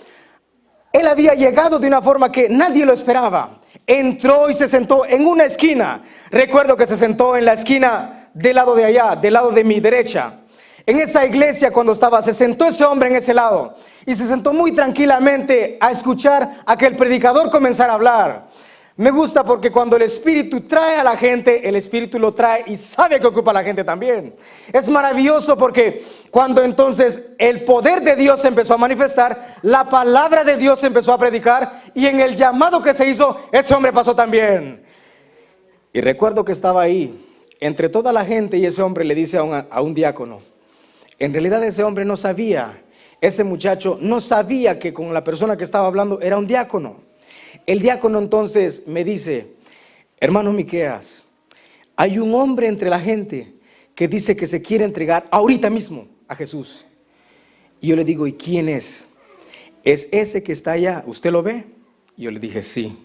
él había llegado de una forma que nadie lo esperaba. Entró y se sentó en una esquina. Recuerdo que se sentó en la esquina del lado de allá, del lado de mi derecha. En esa iglesia cuando estaba, se sentó ese hombre en ese lado. Y se sentó muy tranquilamente a escuchar a que el predicador comenzara a hablar. Me gusta porque cuando el Espíritu trae a la gente, el Espíritu lo trae y sabe que ocupa a la gente también. Es maravilloso porque cuando entonces el poder de Dios se empezó a manifestar, la palabra de Dios se empezó a predicar y en el llamado que se hizo, ese hombre pasó también. Y recuerdo que estaba ahí, entre toda la gente, y ese hombre le dice a un diácono, en realidad ese hombre no sabía, ese muchacho no sabía que con la persona que estaba hablando era un diácono. El diácono entonces me dice, hermano Miqueas, hay un hombre entre la gente que dice que se quiere entregar ahorita mismo a Jesús. Y yo le digo, ¿y quién es? ¿Es ese que está allá? ¿Usted lo ve? Y yo le dije, sí.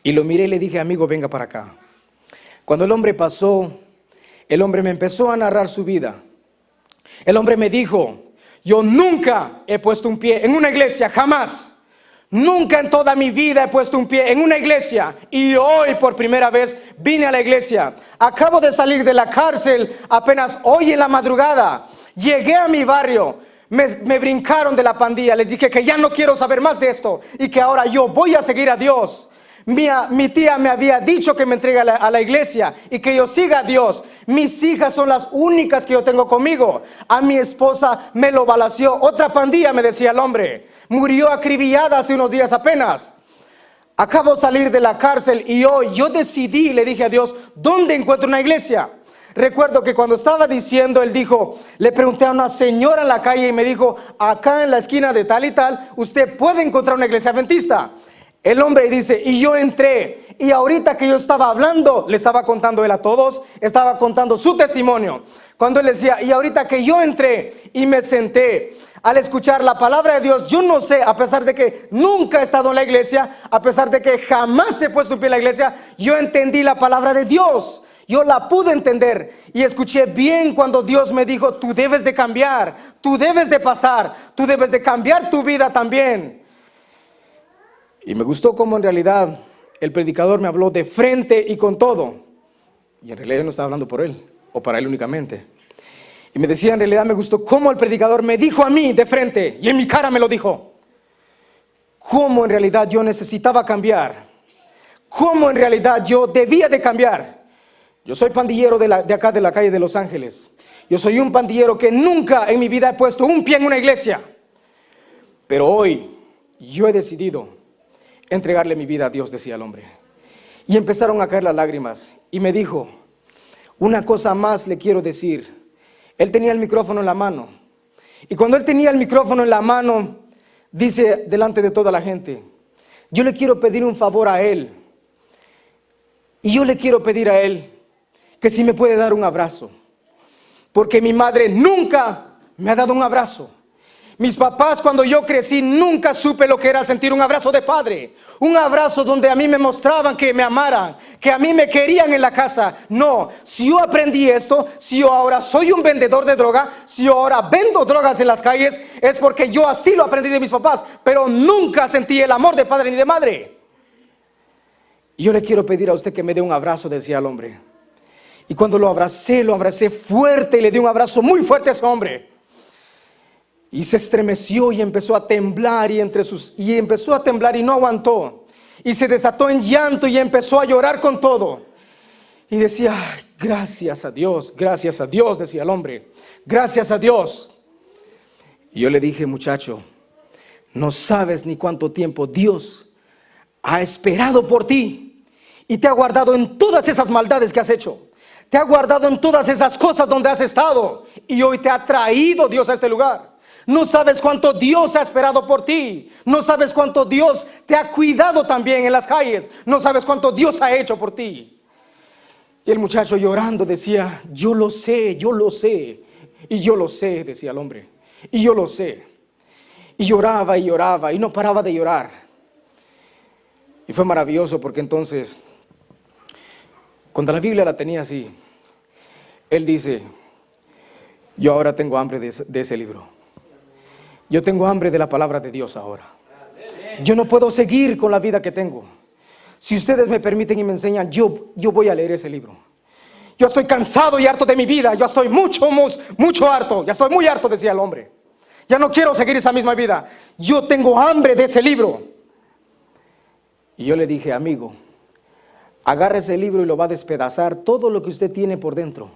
Y lo miré y le dije, amigo, venga para acá. Cuando el hombre pasó, el hombre me empezó a narrar su vida. El hombre me dijo, yo nunca he puesto un pie en una iglesia, jamás. Nunca en toda mi vida he puesto un pie en una iglesia y hoy por primera vez vine a la iglesia. Acabo de salir de la cárcel apenas hoy en la madrugada. Llegué a mi barrio, me brincaron de la pandilla, les dije que ya no quiero saber más de esto y que ahora yo voy a seguir a Dios. Mi tía me había dicho que me entregue a la iglesia y que yo siga a Dios. Mis hijas son las únicas que yo tengo conmigo. A mi esposa me lo balaceó otra pandilla, me decía el hombre. Murió acribillada hace unos días apenas. Acabo de salir de la cárcel y hoy yo decidí, le dije a Dios, ¿dónde encuentro una iglesia? Recuerdo que cuando estaba diciendo, él dijo, le pregunté a una señora en la calle y me dijo, acá en la esquina de tal y tal, usted puede encontrar una iglesia adventista. El hombre dice, y yo entré, y ahorita que yo estaba hablando, le estaba contando él a todos, estaba contando su testimonio. Cuando él decía, y ahorita que yo entré y me senté, al escuchar la palabra de Dios, yo no sé, a pesar de que nunca he estado en la iglesia, a pesar de que jamás he puesto un pie en la iglesia, yo entendí la palabra de Dios. Yo la pude entender y escuché bien cuando Dios me dijo, tú debes de cambiar, tú debes de pasar, tú debes de cambiar tu vida también. Y me gustó cómo en realidad el predicador me habló de frente y con todo. Y en realidad yo no estaba hablando por él o para él únicamente. Y me decía, en realidad me gustó cómo el predicador me dijo a mí de frente y en mi cara me lo dijo. Cómo en realidad yo necesitaba cambiar. Cómo en realidad yo debía de cambiar. Yo soy pandillero de acá de la calle de Los Ángeles. Yo soy un pandillero que nunca en mi vida he puesto un pie en una iglesia. Pero hoy yo he decidido entregarle mi vida a Dios, decía el hombre. Y empezaron a caer las lágrimas. Y me dijo, una cosa más le quiero decir. Él tenía el micrófono en la mano. Y cuando él tenía el micrófono en la mano, dice delante de toda la gente, yo le quiero pedir un favor a él. Y yo le quiero pedir a él que si me puede dar un abrazo, porque mi madre nunca me ha dado un abrazo. Mis papás, cuando yo crecí, nunca supe lo que era sentir un abrazo de padre. Un abrazo donde a mí me mostraban que me amaran, que a mí me querían en la casa. No, si yo aprendí esto, si yo ahora soy un vendedor de droga, si yo ahora vendo drogas en las calles, es porque yo así lo aprendí de mis papás, pero nunca sentí el amor de padre ni de madre. Y yo le quiero pedir a usted que me dé un abrazo, decía el hombre. Y cuando lo abracé fuerte y le di un abrazo muy fuerte a ese hombre. Y se estremeció y empezó a temblar y empezó a temblar y no aguantó. Y se desató en llanto y empezó a llorar con todo. Y decía, "Ay, gracias a Dios, decía el hombre, gracias a Dios". Y yo le dije, muchacho, no sabes ni cuánto tiempo Dios ha esperado por ti y te ha guardado en todas esas maldades que has hecho. Te ha guardado en todas esas cosas donde has estado y hoy te ha traído Dios a este lugar. No sabes cuánto Dios ha esperado por ti. No sabes cuánto Dios te ha cuidado también en las calles. No sabes cuánto Dios ha hecho por ti. Y el muchacho llorando decía, yo lo sé. Y yo lo sé, decía el hombre. Y yo lo sé. Y lloraba y no paraba de llorar. Y fue maravilloso porque entonces, cuando la Biblia la tenía así, él dice, yo ahora tengo hambre de ese libro. Yo tengo hambre de la palabra de Dios ahora. Yo no puedo seguir con la vida que tengo. Si ustedes me permiten y me enseñan, yo voy a leer ese libro. Yo estoy cansado y harto de mi vida. Yo estoy mucho harto. Ya estoy muy harto, decía el hombre. Ya no quiero seguir esa misma vida. Yo tengo hambre de ese libro. Y yo le dije, amigo, agarre ese libro y lo va a despedazar todo lo que usted tiene por dentro.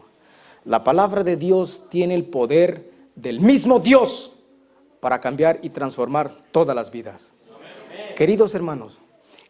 La palabra de Dios tiene el poder del mismo Dios para cambiar y transformar todas las vidas. Amén. Queridos hermanos,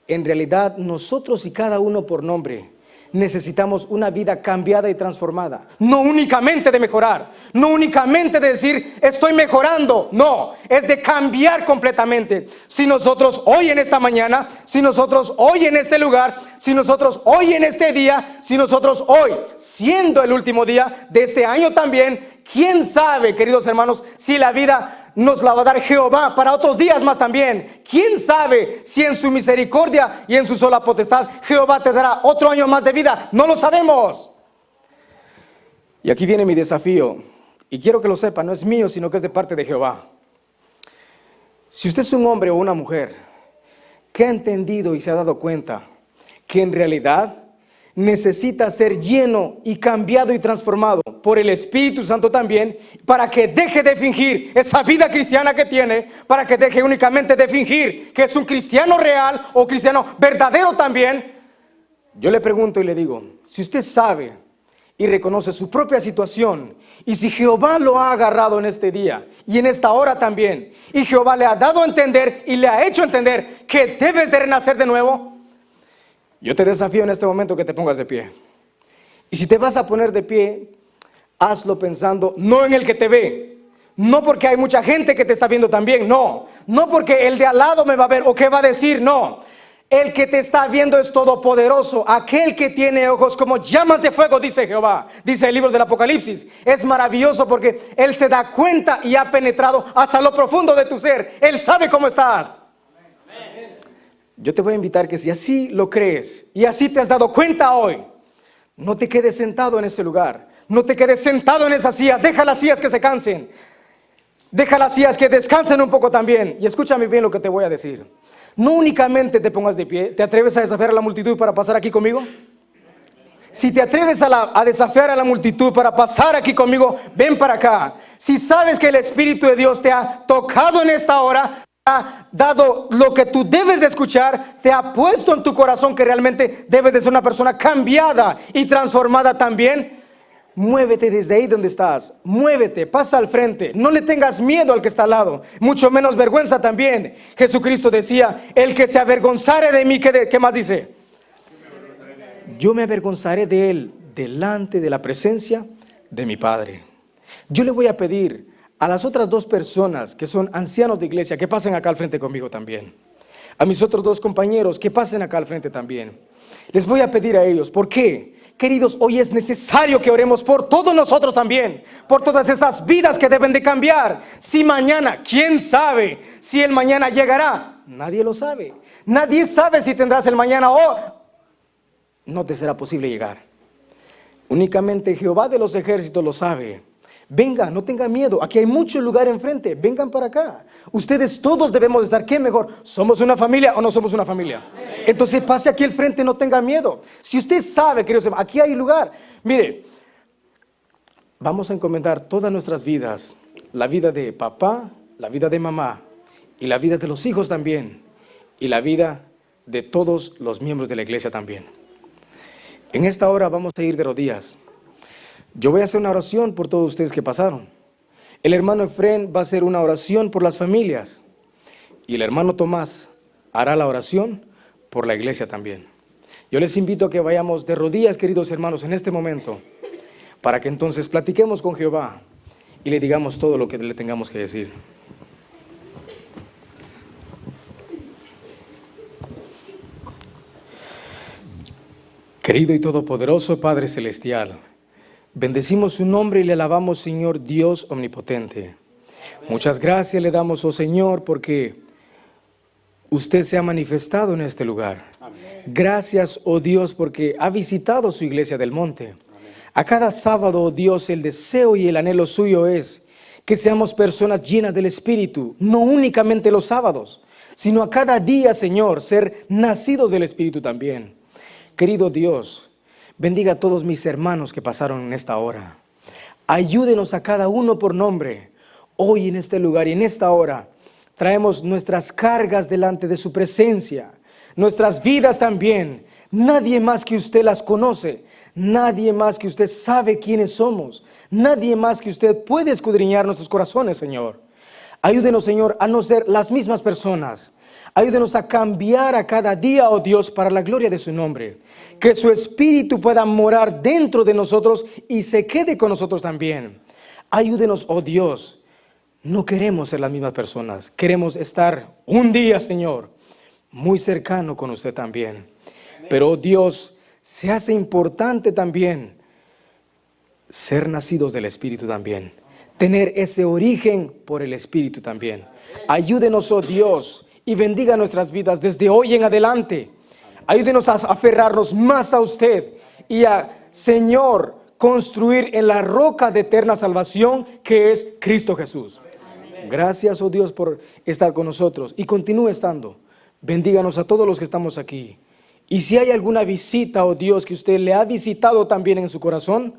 en realidad nosotros y cada uno por nombre necesitamos una vida cambiada y transformada. No únicamente de mejorar, no únicamente de decir estoy mejorando, no, es de cambiar completamente. Si nosotros hoy en esta mañana, si nosotros hoy en este lugar, si nosotros hoy en este día, si nosotros hoy, siendo el último día de este año también, quién sabe, queridos hermanos, si la vida nos la va a dar Jehová para otros días más también. ¿Quién sabe si en su misericordia y en su sola potestad Jehová te dará otro año más de vida? No lo sabemos. Y aquí viene mi desafío. Y quiero que lo sepa, no es mío, sino que es de parte de Jehová. Si usted es un hombre o una mujer que ha entendido y se ha dado cuenta que en realidad necesita ser lleno y cambiado y transformado por el Espíritu Santo también, para que deje de fingir esa vida cristiana que tiene, para que deje únicamente de fingir que es un cristiano real o cristiano verdadero también. Yo le pregunto y le digo, si usted sabe y reconoce su propia situación, y si Jehová lo ha agarrado en este día y en esta hora también, y Jehová le ha dado a entender y le ha hecho entender que debes de renacer de nuevo, yo te desafío en este momento que te pongas de pie. Y si te vas a poner de pie, hazlo pensando no en el que te ve, no porque hay mucha gente que te está viendo también, no porque el de al lado me va a ver o qué va a decir, no. El que te está viendo es todopoderoso, aquel que tiene ojos como llamas de fuego, dice Jehová, dice el libro del Apocalipsis. Es maravilloso porque Él se da cuenta y ha penetrado hasta lo profundo de tu ser. Él sabe cómo estás. Yo te voy a invitar que si así lo crees y así te has dado cuenta hoy, no te quedes sentado en ese lugar, no te quedes sentado en esa silla, deja las sillas que se cansen, deja las sillas que descansen un poco también. Y escúchame bien lo que te voy a decir. No únicamente te pongas de pie, ¿te atreves a desafiar a la multitud para pasar aquí conmigo? Si te atreves a desafiar a la multitud para pasar aquí conmigo, ven para acá. Si sabes que el Espíritu de Dios te ha tocado en esta hora, ha dado lo que tú debes de escuchar, te ha puesto en tu corazón que realmente debes de ser una persona cambiada y transformada también, muévete desde ahí donde estás, muévete, pasa al frente, no le tengas miedo al que está al lado, mucho menos vergüenza también. Jesucristo decía, el que se avergonzare de mí, ¿qué más dice? Yo me avergonzaré de él delante de la presencia de mi Padre. Yo le voy a pedir a las otras dos personas que son ancianos de iglesia que pasen acá al frente conmigo también. a mis otros dos compañeros que pasen acá al frente también. Les voy a pedir a ellos, ¿por qué? Queridos, hoy es necesario que oremos por todos nosotros también, por todas esas vidas que deben de cambiar. Si mañana, ¿quién sabe si el mañana llegará? Nadie lo sabe. Nadie sabe si tendrás el mañana o no te será posible llegar. Únicamente Jehová de los ejércitos lo sabe. Venga, no tengan miedo, aquí hay mucho lugar enfrente, vengan para acá. Ustedes todos debemos estar, ¿qué mejor? ¿Somos una familia o no somos una familia? Entonces pase aquí al frente, no tenga miedo. Si usted sabe, queridos hermanos, aquí hay lugar. Mire, vamos a encomendar todas nuestras vidas, la vida de papá, la vida de mamá, y la vida de los hijos también, y la vida de todos los miembros de la iglesia también. En esta hora vamos a ir de rodillas. Yo voy a hacer una oración por todos ustedes que pasaron. El hermano Efrén va a hacer una oración por las familias. Y el hermano Tomás hará la oración por la iglesia también. Yo les invito a que vayamos de rodillas, queridos hermanos, en este momento, para que entonces platiquemos con Jehová y le digamos todo lo que le tengamos que decir. Querido y todopoderoso Padre Celestial, bendecimos su nombre y le alabamos, Señor Dios omnipotente. Muchas gracias le damos, oh Señor, porque usted se ha manifestado en este lugar. Gracias, oh Dios, porque ha visitado su iglesia del monte. A cada sábado, oh Dios, el deseo y el anhelo suyo es que seamos personas llenas del Espíritu, no únicamente los sábados, sino a cada día, Señor, ser nacidos del Espíritu también. Querido Dios, bendiga a todos mis hermanos que pasaron en esta hora. Ayúdenos a cada uno por nombre. Hoy en este lugar y en esta hora traemos nuestras cargas delante de su presencia, nuestras vidas también. Nadie más que usted las conoce, nadie más que usted sabe quiénes somos, nadie más que usted puede escudriñar nuestros corazones, Señor. Ayúdenos, Señor, a no ser las mismas personas. Ayúdenos a cambiar a cada día, oh Dios, para la gloria de su nombre. Que su Espíritu pueda morar dentro de nosotros y se quede con nosotros también. Ayúdenos, oh Dios. No queremos ser las mismas personas. Queremos estar un día, Señor, muy cercano con usted también. Pero, oh Dios, se hace importante también ser nacidos del Espíritu también. Tener ese origen por el Espíritu también. Ayúdenos, oh Dios, y bendiga nuestras vidas desde hoy en adelante. Ayúdenos a aferrarnos más a usted y a, Señor, construir en la roca de eterna salvación que es Cristo Jesús. Gracias, oh Dios, por estar con nosotros y continúe estando. Bendíganos a todos los que estamos aquí. Y si hay alguna visita, oh Dios, que usted le ha visitado también en su corazón,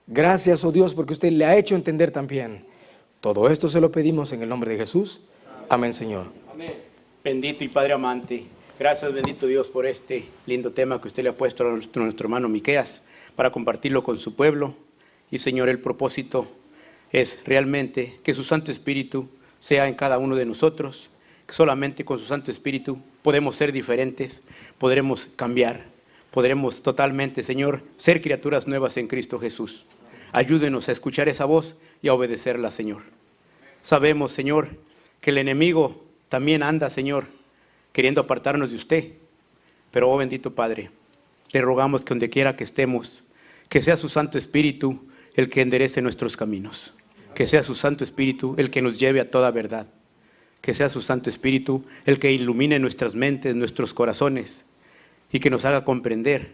gracias, oh Dios, porque usted le ha hecho entender también. Todo esto se lo pedimos en el nombre de Jesús. Amén, Señor. Amén. Bendito y Padre amante, gracias bendito Dios por este lindo tema que usted le ha puesto a nuestro hermano Miqueas para compartirlo con su pueblo. Y Señor, el propósito es realmente que su Santo Espíritu sea en cada uno de nosotros, que solamente con su Santo Espíritu podemos ser diferentes, podremos cambiar, podremos totalmente, Señor, ser criaturas nuevas en Cristo Jesús. Ayúdenos a escuchar esa voz y a obedecerla, Señor. Sabemos, Señor, que el enemigo también anda, Señor, queriendo apartarnos de usted. Pero, oh bendito Padre, le rogamos que donde quiera que estemos, que sea su Santo Espíritu el que enderece nuestros caminos. Que sea su Santo Espíritu el que nos lleve a toda verdad. Que sea su Santo Espíritu el que ilumine nuestras mentes, nuestros corazones, y que nos haga comprender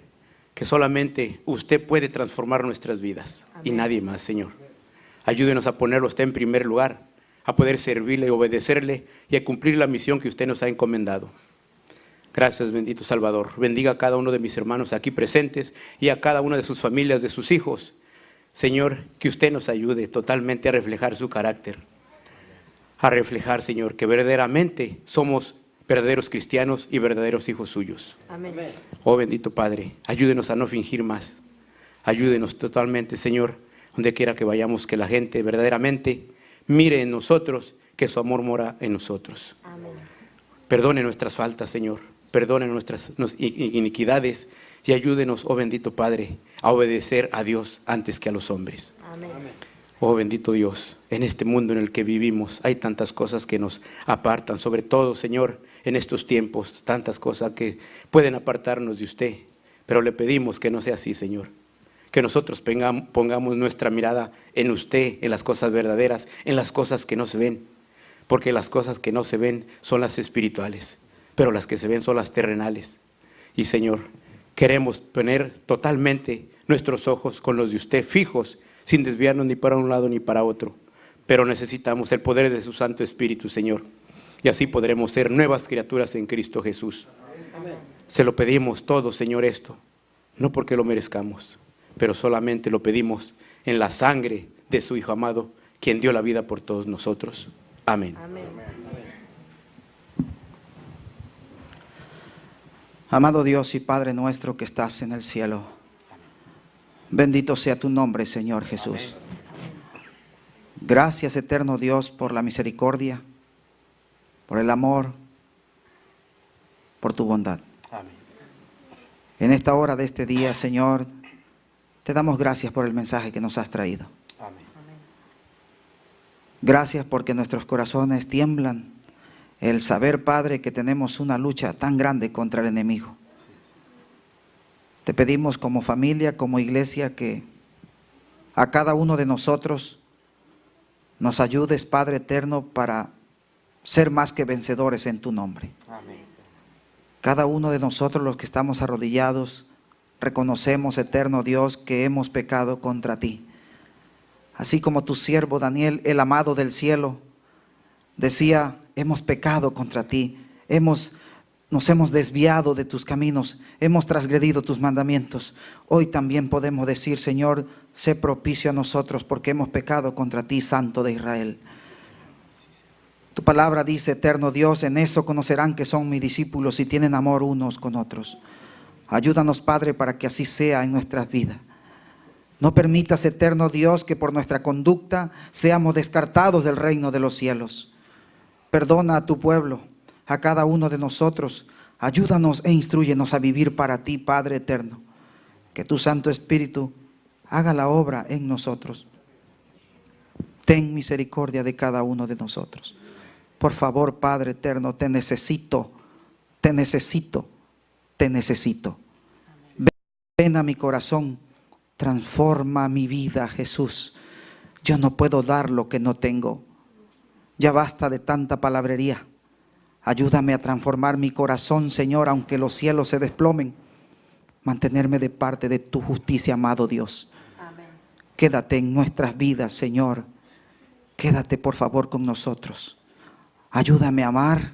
que solamente usted puede transformar nuestras vidas. Amén. Y nadie más, Señor. Ayúdenos a ponerlo usted en primer lugar, a poder servirle, obedecerle y a cumplir la misión que usted nos ha encomendado. Gracias, bendito Salvador. Bendiga a cada uno de mis hermanos aquí presentes y a cada una de sus familias, de sus hijos. Señor, que usted nos ayude totalmente a reflejar su carácter. A reflejar, Señor, que verdaderamente somos verdaderos cristianos y verdaderos hijos suyos. Amén. Oh bendito Padre, ayúdenos a no fingir más. Ayúdenos totalmente, Señor, donde quiera que vayamos, que la gente verdaderamente mire en nosotros, que su amor mora en nosotros. Amén. Perdone nuestras faltas, Señor. Perdone nuestras iniquidades y ayúdenos, oh bendito Padre, a obedecer a Dios antes que a los hombres. Amén. Oh bendito Dios, en este mundo en el que vivimos hay tantas cosas que nos apartan, sobre todo, Señor, en estos tiempos, tantas cosas que pueden apartarnos de usted, pero le pedimos que no sea así, Señor. Que nosotros pongamos nuestra mirada en usted, en las cosas verdaderas, en las cosas que no se ven, porque las cosas que no se ven son las espirituales, pero las que se ven son las terrenales. Y Señor, queremos poner totalmente nuestros ojos con los de usted fijos, sin desviarnos ni para un lado ni para otro, pero necesitamos el poder de su Santo Espíritu, Señor, y así podremos ser nuevas criaturas en Cristo Jesús. Amén. Se lo pedimos todo, Señor, esto, no porque lo merezcamos, pero solamente lo pedimos en la sangre de su Hijo amado, quien dio la vida por todos nosotros. Amén. Amén. Amado Dios y Padre nuestro que estás en el cielo, bendito sea tu nombre, Señor Jesús. Gracias, eterno Dios, por la misericordia, por el amor, por tu bondad. Amén. En esta hora de este día, Señor, te damos gracias por el mensaje que nos has traído. Amén. Gracias porque nuestros corazones tiemblan el saber, Padre, que tenemos una lucha tan grande contra el enemigo. Te pedimos como familia, como iglesia, que a cada uno de nosotros nos ayudes, Padre eterno, para ser más que vencedores en tu nombre. Amén. Cada uno de nosotros, los que estamos arrodillados, reconocemos, eterno Dios, que hemos pecado contra ti. Así como tu siervo Daniel, el amado del cielo, decía, hemos pecado contra ti, nos hemos desviado de tus caminos, hemos transgredido tus mandamientos. Hoy también podemos decir, Señor, sé propicio a nosotros porque hemos pecado contra ti, Santo de Israel. Tu palabra dice, eterno Dios, en eso conocerán que son mis discípulos y tienen amor unos con otros. Ayúdanos, Padre, para que así sea en nuestras vidas. No permitas, eterno Dios, que por nuestra conducta seamos descartados del reino de los cielos. Perdona a tu pueblo, a cada uno de nosotros. Ayúdanos e instrúyenos a vivir para ti, Padre eterno. Que tu Santo Espíritu haga la obra en nosotros. Ten misericordia de cada uno de nosotros. Por favor, Padre eterno, te necesito, te necesito, te necesito. Ven a mi corazón, transforma mi vida, Jesús. Yo no puedo dar lo que no tengo. Ya basta de tanta palabrería. Ayúdame a transformar mi corazón, Señor, aunque los cielos se desplomen. Mantenerme de parte de tu justicia, amado Dios. Amén. Quédate en nuestras vidas, Señor. Quédate, por favor, con nosotros. Ayúdame a amar,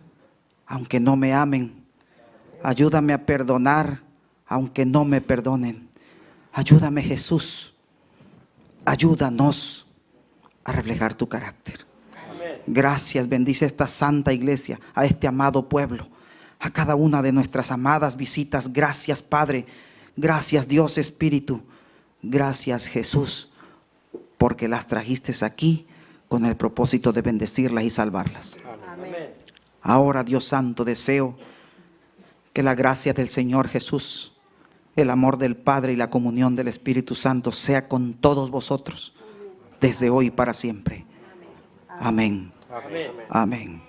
aunque no me amen. Ayúdame a perdonar, aunque no me perdonen. Ayúdame, Jesús. Ayúdanos a reflejar tu carácter. Gracias, bendice esta santa iglesia, a este amado pueblo, a cada una de nuestras amadas visitas. Gracias, Padre. Gracias, Dios Espíritu. Gracias, Jesús, porque las trajiste aquí con el propósito de bendecirlas y salvarlas. Amén. Ahora, Dios Santo, deseo que la gracia del Señor Jesús, el amor del Padre y la comunión del Espíritu Santo sea con todos vosotros, desde hoy y para siempre. Amén. Amén. Amén.